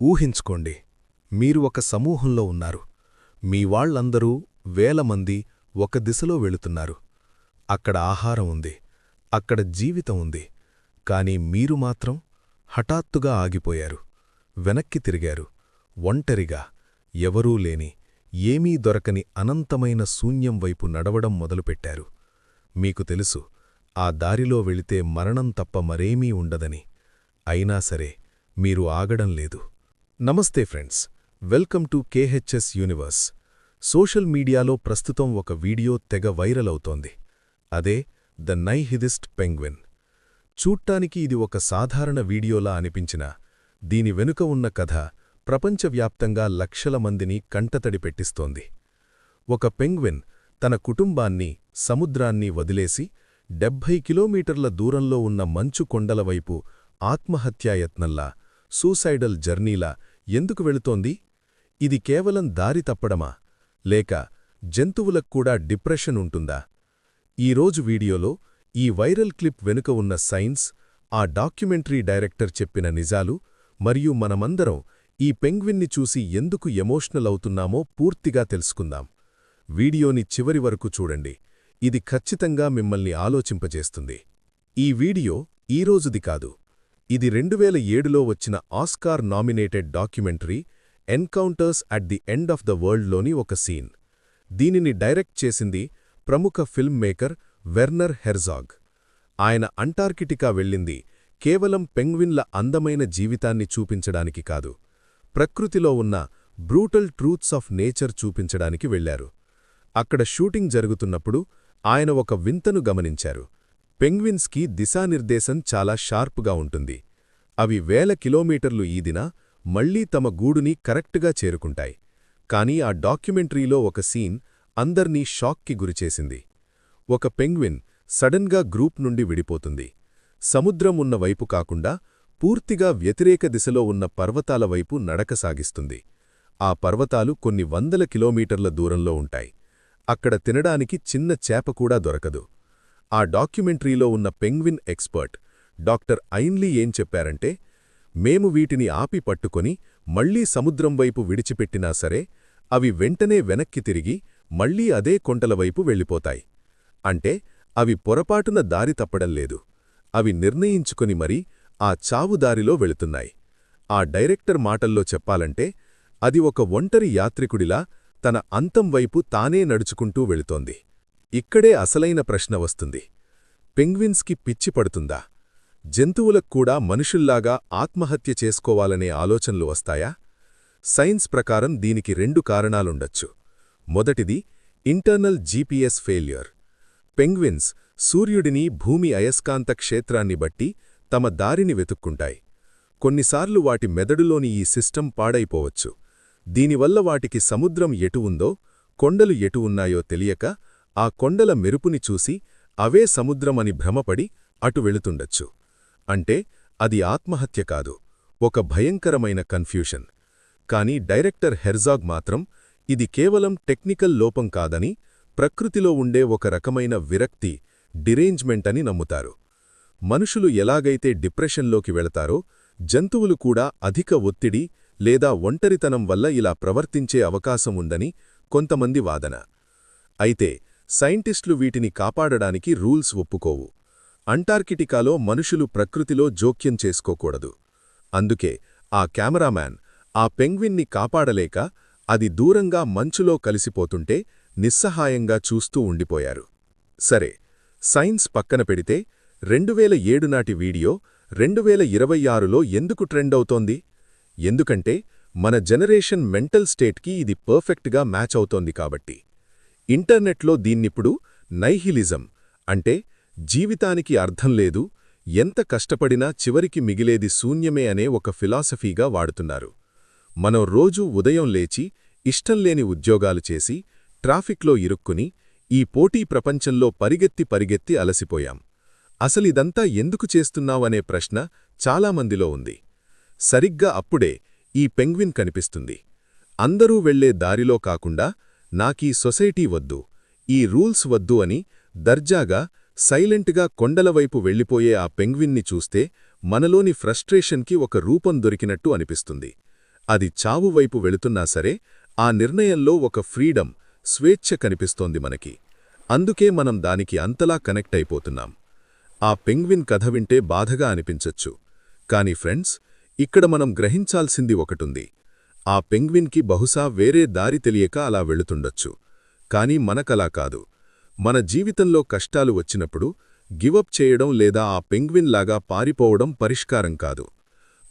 ఊహించుకోండి, మీరు ఒక సమూహంలో ఉన్నారు. మీ వాళ్లందరూ వేల మంది ఒక దిశలో వెళుతున్నారు. అక్కడ ఆహారం ఉంది, అక్కడ జీవితం ఉంది. కాని మీరు మాత్రం హఠాత్తుగా ఆగిపోయారు. వెనక్కి తిరిగారు. ఒంటరిగా, ఎవరూ లేని, ఏమీ దొరకని అనంతమైన శూన్యం వైపు నడవడం మొదలుపెట్టారు. మీకు తెలుసు, ఆ దారిలో వెళితే మరణం తప్ప మరేమీ ఉండదని. అయినా సరే మీరు ఆగడం లేదు. నమస్తే friends, welcome to కేహెచ్ఎస్ universe. Social మీడియాలో ప్రస్తుతం ఒక వీడియో తెగ వైరల్ అవుతోంది. అదే ద నైహిదిస్ట్ పెంగ్విన్. చూట్టానికి ఇది ఒక సాధారణ వీడియోలా అనిపించినా దీని వెనుక ఉన్న కథ ప్రపంచవ్యాప్తంగా లక్షల మందిని కంటతడి పెట్టిస్తోంది. ఒక పెంగ్విన్ తన కుటుంబాన్ని, సముద్రాన్ని వదిలేసి 70 కిలోమీటర్ల దూరంలో ఉన్న మంచు కొండలవైపు ఆత్మహత్యాయత్నంలా, సూసైడల్ జర్నీలా ఎందుకు వెళుతోంది? ఇది కేవలం దారి తప్పడమా, లేక జంతువులక్కూడా డిప్రెషన్ ఉంటుందా? ఈరోజు వీడియోలో ఈ వైరల్ క్లిప్ వెనుక ఉన్న సైన్స్, ఆ డాక్యుమెంటరీ డైరెక్టర్ చెప్పిన నిజాలు, మరియు మనమందరం ఈ పెంగ్విన్ని చూసి ఎందుకు ఎమోషనల్ అవుతున్నామో పూర్తిగా తెలుసుకుందాం. వీడియోని చివరి వరకు చూడండి. ఇది ఖచ్చితంగా మిమ్మల్ని ఆలోచింపజేస్తుంది. ఈ వీడియో ఈరోజుది కాదు. ఇది 2007లో వచ్చిన Oscar nominated documentary encounters at the end of the వరల్డ్లోని ఒక సీన్. దీనిని డైరెక్ట్ చేసింది ప్రముఖ ఫిల్మ్ మేకర్ వెర్నర్ హెర్జాగ్. ఆయన అంటార్కిటికా వెళ్ళింది కేవలం పెంగ్విన్ల అందమైన జీవితాన్ని చూపించడానికి కాదు, ప్రకృతిలో ఉన్న బ్రూటల్ ట్రూత్స్ ఆఫ్ నేచర్ చూపించడానికి వెళ్లారు. అక్కడ షూటింగ్ జరుగుతున్నప్పుడు ఆయన ఒక వింతను గమనించారు. పెంగ్విన్స్కి దిశానిర్దేశం చాలా షార్ప్గా ఉంటుంది. అవి వేల కిలోమీటర్లు ఈదినా మళ్లీ తమ గూడుని కరెక్ట్గా చేరుకుంటాయి. కానీ ఆ డాక్యుమెంటరీలో ఒక సీన్ అందర్నీ షాక్కి గురిచేసింది. ఒక పెంగ్విన్ సడన్గా గ్రూప్ నుండి విడిపోతుంది. సముద్రం ఉన్న వైపు కాకుండా పూర్తిగా వ్యతిరేక దిశలో ఉన్న పర్వతాల వైపు నడక సాగిస్తుంది. ఆ పర్వతాలు కొన్ని వందల కిలోమీటర్ల దూరంలో ఉంటాయి. అక్కడ తినడానికి చిన్న చేప కూడా దొరకదు. ఆ డాక్యుమెంటరీలో ఉన్న పెంగ్విన్ ఎక్స్పర్ట్ డాక్టర్ ఐన్లీ ఏం చెప్పారంటే, మేము వీటిని ఆపి పట్టుకొని మళ్లీ సముద్రం వైపు విడిచిపెట్టినా సరే అవి వెంటనే వెనక్కి తిరిగి మళ్లీ అదే కొంటలవైపు వెళ్ళిపోతాయి. అంటే అవి పొరపాటున దారి తప్పడం లేదు, అవి నిర్ణయించుకొని మరీ ఆ చావుదారిలో వెళుతున్నాయి. ఆ డైరెక్టర్ మాటల్లో చెప్పాలంటే అది ఒక ఒంటరి యాత్రికుడిలా తన అంతం వైపు తానే నడుచుకుంటూ వెళుతోంది. ఇక్కడే అసలైన ప్రశ్న వస్తుంది. పెంగ్విన్స్కి పిచ్చి పడుతుందా? జంతువులక్కూడా మనుషుల్లాగా ఆత్మహత్య చేసుకోవాలనే ఆలోచనలు వస్తాయా? సైన్స్ ప్రకారం దీనికి 2 కారణాలుండొచ్చు. మొదటిది ఇంటర్నల్ జీపీఎస్ ఫెయిల్యూర్. పెంగ్విన్స్ సూర్యుడిని, భూమి అయస్కాంత క్షేత్రాన్ని బట్టి తమ దారిని వెతుక్కుంటాయి. కొన్నిసార్లు వాటి మెదడులోని ఈ సిస్టమ్ పాడైపోవచ్చు. దీనివల్ల వాటికి సముద్రం ఎటు ఉందో, కొండలు ఎటు ఉన్నాయో తెలియక ఆ కొండల మెరుపుని చూసి అవే సముద్రమని భ్రమపడి అటు వెళుతుండొచ్చు. అంటే అది ఆత్మహత్య కాదు, ఒక భయంకరమైన కన్ఫ్యూషన్. కాని డైరెక్టర్ హెర్జాగ్ మాత్రం ఇది కేవలం టెక్నికల్ లోపం కాదని, ప్రకృతిలో ఉండే ఒక రకమైన విరక్తి, డిరేంజ్మెంట్ అని నమ్ముతారు. మనుషులు ఎలాగైతే డిప్రెషన్లోకి వెళతారో, జంతువులు కూడా అధిక ఒత్తిడి లేదా ఒంటరితనం వల్ల ఇలా ప్రవర్తించే అవకాశం ఉందని కొంతమంది వాదన. అయితే సైంటిస్టులు వీటిని కాపాడడానికి రూల్స్ ఒప్పుకోవు. అంటార్కిటికాలో మనుషులు ప్రకృతిలో జోక్యం చేసుకోకూడదు. అందుకే ఆ కెమెరామ్యాన్ ఆ పెంగ్విన్ని కాపాడలేక అది దూరంగా మంచులో కలిసిపోతుంటే నిస్సహాయంగా చూస్తూ ఉండిపోయారు. సరే, సైన్స్ పక్కన పెడితే 2007 నాటి వీడియో 2026లో ఎందుకు ట్రెండ్ అవుతోంది? ఎందుకంటే మన జనరేషన్ మెంటల్ స్టేట్కి ఇది పర్ఫెక్ట్గా మ్యాచ్ అవుతోంది కాబట్టి. ఇంటర్నెట్లో దీన్నిప్పుడు నైహిలిజం, అంటే జీవితానికి అర్థం లేదు, ఎంత కష్టపడినా చివరికి మిగిలేది శూన్యమే అనే ఒక ఫిలాసఫీగా వాడుతున్నారు. మనం రోజూ ఉదయం లేచి ఇష్టంలేని ఉద్యోగాలు చేసి ట్రాఫిక్లో ఇరుక్కుని ఈ పోటీ ప్రపంచంలో పరిగెత్తి అలసిపోయాం. అసలిదంతా ఎందుకు చేస్తున్నావనే ప్రశ్న చాలామందిలో ఉంది. సరిగ్గా అప్పుడే ఈ పెంగ్విన్ కనిపిస్తుంది. అందరూ వెళ్లే దారిలో కాకుండా నాకీ సొసైటీ వద్దు, ఈ రూల్స్ వద్దు అని దర్జాగా, సైలెంట్గా కొండలవైపు వెళ్ళిపోయే ఆ పెంగ్విన్ని చూస్తే మనలోని ఫ్రస్ట్రేషన్కి ఒక రూపం దొరికినట్టు అనిపిస్తుంది. అది చావు వైపు వెళుతున్నా సరే ఆ నిర్ణయంలో ఒక ఫ్రీడమ్, స్వేచ్ఛ కనిపిస్తోంది మనకి. అందుకే మనం దానికి అంతలా కనెక్ట్ అయిపోతున్నాం. ఆ పెంగ్విన్ కథ వింటే బాధగా అనిపించచ్చు. కాని ఫ్రెండ్స్, ఇక్కడ మనం గ్రహించాల్సింది ఒకటుంది. ఆ పెంగ్విన్కి బహుశా వేరే దారి తెలియక అలా వెళుతుండొచ్చు. కానీ మనకలా కాదు. మన జీవితంలో కష్టాలు వచ్చినప్పుడు గివప్ చేయడం లేదా ఆ పెంగ్విన్ లాగా పారిపోవడం పరిష్కారం కాదు.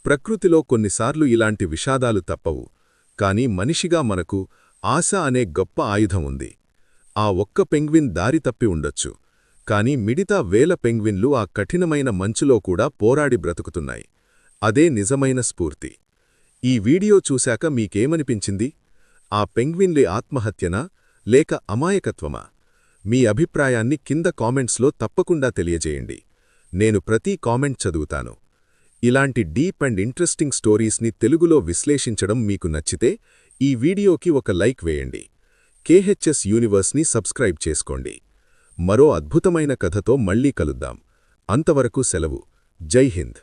ప్రకృతిలో కొన్నిసార్లు ఇలాంటి విషాదాలు తప్పవు. కాని మనిషిగా మనకు ఆశ అనే గొప్ప ఆయుధం ఉంది. ఆ ఒక్క పెంగ్విన్ దారి తప్పి ఉండొచ్చు. కాని మిగతా వేల పెంగ్విన్లు ఆ కఠినమైన మంచులో కూడా పోరాడి బ్రతుకుతున్నాయి. అదే నిజమైన స్ఫూర్తి. ఈ వీడియో చూశాక మీకేమనిపించింది? ఆ పెంగ్విన్లి ఆత్మహత్యనా లేక అమాయకత్వమా? మీ అభిప్రాయాన్ని కింద కామెంట్స్లో తప్పకుండా తెలియజేయండి. నేను ప్రతి కామెంట్ చదువుతాను. ఇలాంటి డీప్ అండ్ ఇంట్రెస్టింగ్ స్టోరీస్ని తెలుగులో విశ్లేషించడం మీకు నచ్చితే ఈ వీడియోకి ఒక లైక్ వేయండి. KHS యూనివర్స్ని సబ్స్క్రైబ్ చేసుకోండి. మరో అద్భుతమైన కథతో మళ్ళీ కలుద్దాం. అంతవరకు సెలవు. జై హింద్.